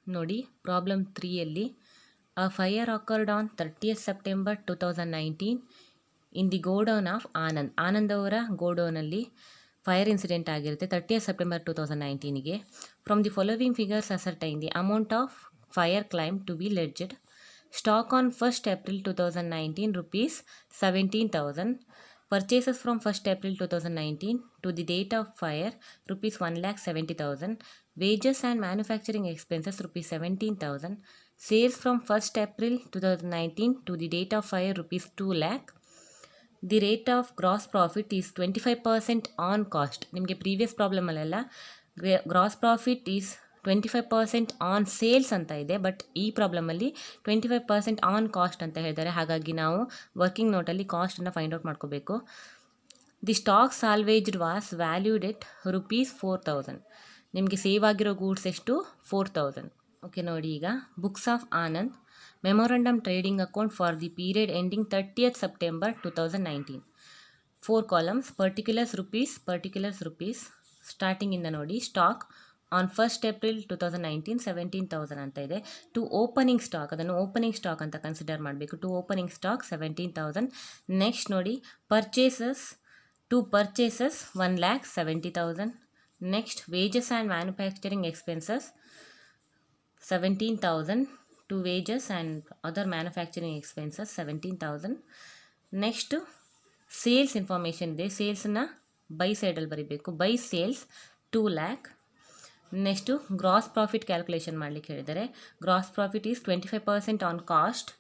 ನೋಡಿ ಪ್ರಾಬ್ಲಮ್ 3ಯಲ್ಲಿ a fire occurred on 30th September 2019 in the godown of Anand ಅವರ ಗೋಡೌನಲ್ಲಿ ಫೈರ್ ಇನ್ಸಿಡೆಂಟ್ ಆಗಿರುತ್ತೆ 30th September 2019ಗೆ. From the following figures ascertain the amount of fire claim to be lodged. Stock on 1st April 2019 rupees 17,000. Purchases from 1st April 2019 to the date of fire rupees 1,70,000. Wages and manufacturing expenses rupees 17,000. Sales from 1st April 2019 to the date of fire rupees 2 lakh. The rate of gross profit is 25% on cost. ನಿಮಗೆ previous ಪ್ರಾಬ್ಲಮಲ್ಲೆಲ್ಲ gross profit is 25% on sales ಅಂತ ಇದೆ, but ಈ ಪ್ರಾಬ್ಲಮಲ್ಲಿ 25% on cost ಅಂತ ಹೇಳಿದ್ದಾರೆ. ಹಾಗಾಗಿ ನಾವು working ನೋಟಲ್ಲಿ ಕಾಸ್ಟನ್ನು ಫೈಂಡ್ ಔಟ್ ಮಾಡ್ಕೋಬೇಕು. The stock salvaged was valued at rupees 4,000. ನಿಮಗೆ ಸೇವ್ ಆಗಿರೋ ಗೂಡ್ಸ್ ಎಷ್ಟು? 4,000. ಓಕೆ, ನೋಡಿ ಈಗ books of Anand memorandum trading account for the period ending 30th September 2019. 4 columns. Particulars rupees ಸ್ಟಾರ್ಟಿಂಗಿಂದ ನೋಡಿ. ಸ್ಟಾಕ್ ಆನ್ 1st April 2019 17,000 ಅಂತ ಇದೆ. ಟು ಓಪನಿಂಗ್ ಸ್ಟಾಕ್, ಅದನ್ನು ಓಪನಿಂಗ್ ಸ್ಟಾಕ್ ಅಂತ ಕನ್ಸಿಡರ್ ಮಾಡಬೇಕು. To opening stock 17,000. ನೆಕ್ಸ್ಟ್ ನೋಡಿ purchases, to purchases 1,70,000. Next wages and manufacturing expenses 17,000. to wages and other manufacturing expenses 17,000. Next sales information ಇದೆ. ಸೇಲ್ಸನ್ನು by ಸೈಡಲ್ಲಿ ಬರೀಬೇಕು. By sales 2 lakh. Next gross profit calculation ಮಾಡಲಿಕ್ಕೆ ಹೇಳಿದ್ದಾರೆ. Gross profit is 25% on cost.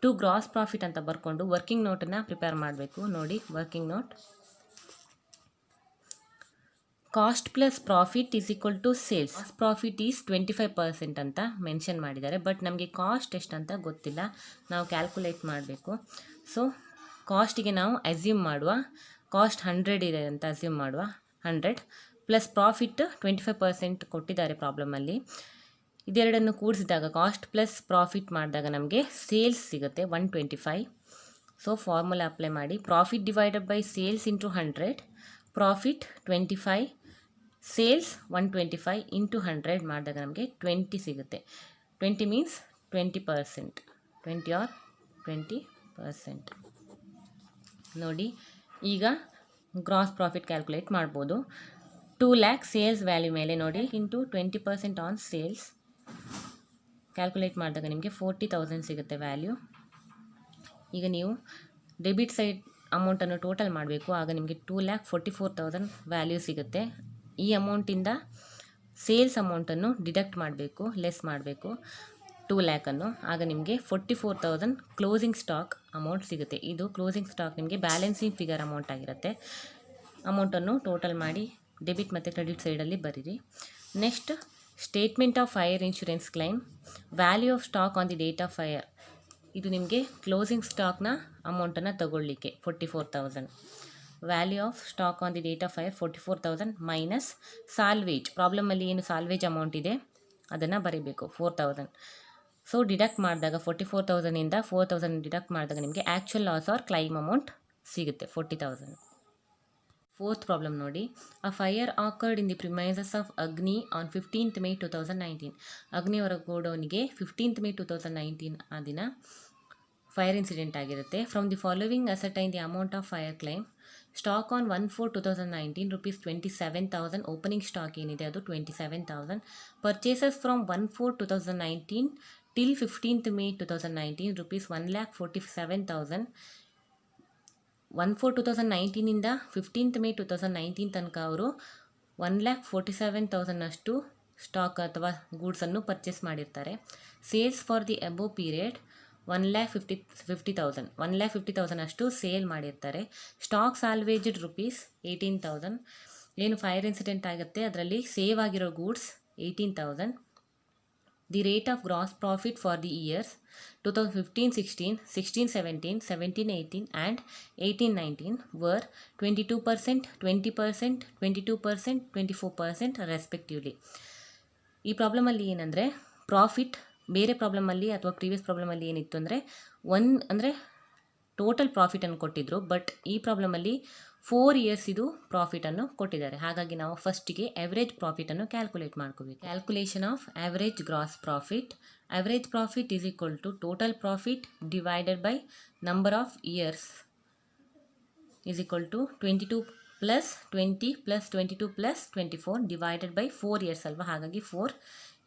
To gross profit ಅಂತ ಬರ್ಕೊಂಡು working ನೋಟನ್ನು prepare ಮಾಡಬೇಕು. ನೋಡಿ working note. Cost plus profit is equal to sales. Profit is 25% ಅಂತ ಮೆನ್ಷನ್ ಮಾಡಿದ್ದಾರೆ, ಬಟ್ ನಮಗೆ ಕಾಸ್ಟ್ ಎಷ್ಟಂತ ಗೊತ್ತಿಲ್ಲ. ನಾವು ಕ್ಯಾಲ್ಕುಲೇಟ್ ಮಾಡಬೇಕು. ಸೊ ಕಾಸ್ಟಿಗೆ ನಾವು ಅಸ್ಯೂಮ್ ಮಾಡುವ, ಕಾಸ್ಟ್ 100 ಇದೆ ಅಂತ ಅಸ್ಯೂಮ್ ಮಾಡುವ. 100 ಪ್ಲಸ್ ಪ್ರಾಫಿಟ್ 25% ಕೊಟ್ಟಿದ್ದಾರೆ ಪ್ರಾಬ್ಲಮಲ್ಲಿ. ಇದೆರಡನ್ನು ಕೂಡಿಸಿದಾಗ ಕಾಸ್ಟ್ ಪ್ಲಸ್ ಪ್ರಾಫಿಟ್ ಮಾಡಿದಾಗ ನಮಗೆ ಸೇಲ್ಸ್ ಸಿಗುತ್ತೆ 125. ಸೊ ಫಾರ್ಮುಲಾ ಅಪ್ಲೈ ಮಾಡಿ. Profit divided by sales into 100. Profit 25, sales 125 into 100 ಮಾಡಿದಾಗ ನಮಗೆ 20 ಸಿಗುತ್ತೆ. 20 ಮೀನ್ಸ್ 20%. 20 ಆರ್ 20%. ನೋಡಿ ಈಗ ಗ್ರಾಸ್ ಪ್ರಾಫಿಟ್ ಕ್ಯಾಲ್ಕುಲೇಟ್ ಮಾಡ್ಬೋದು. 2 lakh ಸೇಲ್ಸ್ ವ್ಯಾಲ್ಯೂ ಮೇಲೆ ನೋಡಿ ಇಂಟು 20% ಆನ್ ಸೇಲ್ಸ್ ಕ್ಯಾಲ್ಕುಲೇಟ್ ಮಾಡಿದಾಗ ನಿಮಗೆ 40,000 ಸಿಗುತ್ತೆ ವ್ಯಾಲ್ಯೂ. ಈಗ ನೀವು ಡೆಬಿಟ್ ಸೈಡ್ ಅಮೌಂಟನ್ನು ಟೋಟಲ್ ಮಾಡಬೇಕು. ಆಗ ನಿಮಗೆ 2,44,000 ವ್ಯಾಲ್ಯೂ ಸಿಗುತ್ತೆ. ಈ ಅಮೌಂಟಿಂದ ಸೇಲ್ಸ್ ಅಮೌಂಟನ್ನು ಡಿಡಕ್ಟ್ ಮಾಡಬೇಕು, ಲೆಸ್ ಮಾಡಬೇಕು 2 lakh ಅನ್ನು. ಆಗ ನಿಮಗೆ 44,000 ಕ್ಲೋಸಿಂಗ್ ಸ್ಟಾಕ್ ಅಮೌಂಟ್ ಸಿಗುತ್ತೆ. ಇದು ಕ್ಲೋಸಿಂಗ್ ಸ್ಟಾಕ್ ನಿಮಗೆ ಬ್ಯಾಲೆನ್ಸಿಂಗ್ ಫಿಗರ್ ಅಮೌಂಟ್ ಆಗಿರುತ್ತೆ. ಅಮೌಂಟನ್ನು ಟೋಟಲ್ ಮಾಡಿ ಡೆಬಿಟ್ ಮತ್ತು ಕ್ರೆಡಿಟ್ ಸೈಡಲ್ಲಿ ಬರೀರಿ. Next statement of fire insurance claim. Value of stock on the date of fire. ಇದು ನಿಮಗೆ ಕ್ಲೋಸಿಂಗ್ ಸ್ಟಾಕ್ನ ಅಮೌಂಟನ್ನು ತಗೊಳ್ಳಿಕ್ಕೆ 44,000. Value of stock on the date of fire 44,000 minus salvage. ಪ್ರಾಬ್ಲಮಲ್ಲಿ ಏನು ಸಾಲ್ವೇಜ್ ಅಮೌಂಟ್ ಇದೆ ಅದನ್ನು ಬರೀಬೇಕು 4,000. ಸೊ ಡಿಡಕ್ಟ್ ಮಾಡಿದಾಗ 44,000ಇಂದ 4,000 ಡಿಡಕ್ಟ್ ಮಾಡಿದಾಗ ನಿಮಗೆ actual loss or claim amount ಸಿಗುತ್ತೆ 40,000. 4th ಪ್ರಾಬ್ಲಮ್ ನೋಡಿ. A fire occurred in the premises of Agni on 15th May 2019. ಅಗ್ನಿಯವರ ಗೋಡೌನಿಗೆ 15th May 2019 ಆ ದಿನ ಫೈರ್ ಇನ್ಸಿಡೆಂಟ್ ಆಗಿರುತ್ತೆ. From the following ascertain the amount of fire claim. Stock on 1/4/2019 rupees 27,000. Opening stock ಏನಿದೆ ಅದು 27,000. Purchases from 1/4/2019 till 15th May 2019 rupees 1,47,000. 1/4/2019ಇಂದ 15th May 2019 ತನಕ ಅವರು 1,47,000 ಅಷ್ಟು ಸ್ಟಾಕ್ ಅಥವಾ ಗೂಡ್ಸನ್ನು ಪರ್ಚೇಸ್ ಮಾಡಿರ್ತಾರೆ. Sales for the above period 1,50,000. 1,50,000 ಅಷ್ಟು ಸೇಲ್ ಮಾಡಿರ್ತಾರೆ. Stock salvaged rupees 18,000. ಏನು ಫೈರ್ ಇನ್ಸಿಡೆಂಟ್ ಆಗುತ್ತೆ ಅದರಲ್ಲಿ ಸೇವ್ ಆಗಿರೋ goods 18,000. The rate of gross profit for the years 2015-16, 16-17, 17-18 and 18-19 were 22%, 20%, 22%, 24% respectively. ಈ ಪ್ರಾಬ್ಲಮಲ್ಲಿ ಏನಂದರೆ ಪ್ರಾಫಿಟ್ ಬೇರೆ ಪ್ರಾಬ್ಲಮಲ್ಲಿ ಅಥವಾ ಪ್ರೀವಿಯಸ್ ಪ್ರಾಬ್ಲಮಲ್ಲಿ ಏನಿತ್ತು ಅಂದರೆ ಟೋಟಲ್ ಪ್ರಾಫಿಟನ್ನು ಕೊಟ್ಟಿದ್ದರು, ಬಟ್ ಈ ಪ್ರಾಬ್ಲಮಲ್ಲಿ 4 ಇಯರ್ಸ್ ಇದು ಪ್ರಾಫಿಟನ್ನು ಕೊಟ್ಟಿದ್ದಾರೆ. ಹಾಗಾಗಿ ನಾವು ಫಸ್ಟಿಗೆ ಎವರೇಜ್ ಪ್ರಾಫಿಟನ್ನು ಕ್ಯಾಲ್ಕುಲೇಟ್ ಮಾಡ್ಕೋಬೇಕು. Calculation of average gross profit. Average profit is equal to total profit divided by number of years is equal to 22 plus 20 plus 22 plus 24 divided by 4 years ಅಲ್ವಾ, ಹಾಗಾಗಿ 4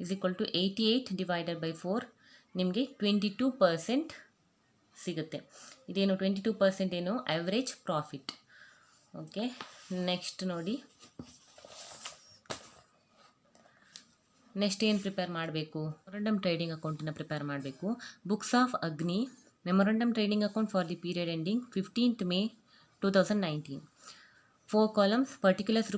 is equal to 88 divided by 4 ನಿಮಗೆ 22% ಸಿಗುತ್ತೆ. ಇದೇನು 22% ಏನು average profit. Okay, next ನೋಡಿ, next ಏನು prepare ಮಾಡಬೇಕು? Memorandum trading ಅಕೌಂಟನ್ನು ಪ್ರಿಪೇರ್ ಮಾಡಬೇಕು. Books of Agni memorandum trading account for the period ending 15th May 2019. 4 columns, particulars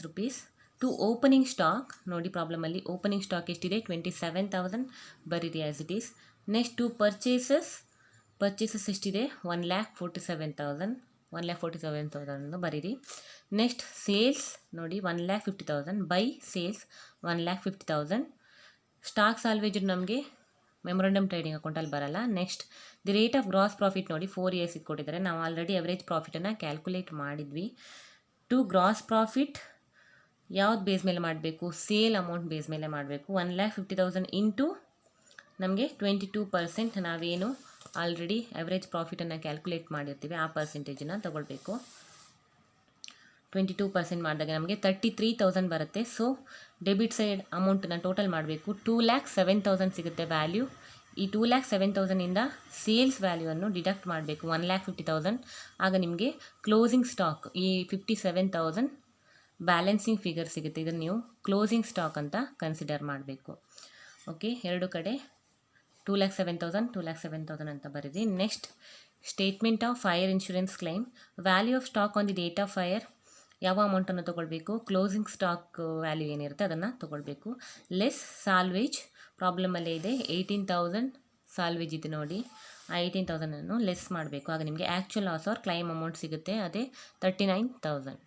rupees to opening stock. ನೋಡಿ ಪ್ರಾಬ್ಲಮಲ್ಲಿ ಓಪನಿಂಗ್ ಸ್ಟಾಕ್ ಎಷ್ಟಿದೆ? 27,000 ಬರೀರಿ as it is. Next to purchases ಎಷ್ಟಿದೆ? 1,47,000 ಬರೀರಿ. ನೆಕ್ಸ್ಟ್ ಸೇಲ್ಸ್ ನೋಡಿ 1,50,000, ಬೈ ಸೇಲ್ಸ್ 1,50,000. ಸ್ಟಾಕ್ ಸಾಲ್ವೇಜ್ ನಮಗೆ memorandum trading ಅಕೌಂಟಲ್ಲಿ ಬರಲ್ಲ. Next the rate of gross profit ನೋಡಿ 4 ಇಯರ್ಸ್ ಕೊಟ್ಟಿದ್ದಾರೆ. ನಾವು ಆಲ್ರೆಡಿ ಅವರೇಜ್ ಪ್ರಾಫಿಟನ್ನು ಕ್ಯಾಲ್ಕುಲೇಟ್ ಮಾಡಿದ್ವಿ. ಟು ಗ್ರಾಸ್ ಪ್ರಾಫಿಟ್ ಯಾವ್ದು ಬೇಸ್ ಮೇಲೆ ಮಾಡಬೇಕು? ಸೇಲ್ ಅಮೌಂಟ್ ಬೇಸ್ ಮೇಲೆ ಮಾಡಬೇಕು. 1,50,000 ಇಂಟು ನಮಗೆ 22% ನಾವೇನು ಆಲ್ರೆಡಿ ಅವರೇಜ್ ಪ್ರಾಫಿಟನ್ನು ಕ್ಯಾಲ್ಕುಲೇಟ್ ಮಾಡಿರ್ತೀವಿ ಆ ಪರ್ಸೆಂಟೇಜನ್ನು ತಗೊಳ್ಬೇಕು. 22% ಮಾಡಿದಾಗ ನಮಗೆ 33,000 ಬರುತ್ತೆ. ಸೊ ಡೆಬಿಟ್ ಸೈಡ್ ಅಮೌಂಟನ್ನು ಟೋಟಲ್ ಮಾಡಬೇಕು. 2,07,000 ಸಿಗುತ್ತೆ ವ್ಯಾಲ್ಯೂ. ಈ 2,07,000ಇಂದ ಸೇಲ್ಸ್ ವ್ಯಾಲ್ಯೂವನ್ನು ಡಿಡಕ್ಟ್ ಮಾಡಬೇಕು 1,50,000. ಆಗ ನಿಮಗೆ ಕ್ಲೋಸಿಂಗ್ ಸ್ಟಾಕ್ ಈ 57,000 ಬ್ಯಾಲೆನ್ಸಿಂಗ್ ಫಿಗರ್ ಸಿಗುತ್ತೆ. ಇದನ್ನು ನೀವು ಕ್ಲೋಸಿಂಗ್ ಸ್ಟಾಕ್ ಅಂತ ಕನ್ಸಿಡರ್ ಮಾಡಬೇಕು. ಓಕೆ, ಎರಡು ಕಡೆ 2,07,000 ಅಂತ ಬರೀರಿ. Next statement of fire insurance claim. Value of stock on the date of fire ಯಾವ ಅಮೌಂಟನ್ನು ತೊಗೊಳ್ಬೇಕು? ಕ್ಲೋಸಿಂಗ್ ಸ್ಟಾಕ್ ವ್ಯಾಲ್ಯೂ ಏನಿರುತ್ತೆ ಅದನ್ನು ತೊಗೊಳ್ಬೇಕು. ಲೆಸ್ ಸಾಲ್ವೇಜ್ ಪ್ರಾಬ್ಲಮಲ್ಲೇ ಇದೆ 18,000 ಸಾಲ್ವೇಜ್ ಇದೆ ನೋಡಿ. ಆ 18,000 ಲೆಸ್ ಮಾಡಬೇಕು. ಆಗ ನಿಮಗೆ actual loss or claim amount ಸಿಗುತ್ತೆ, ಅದೇ 39,000.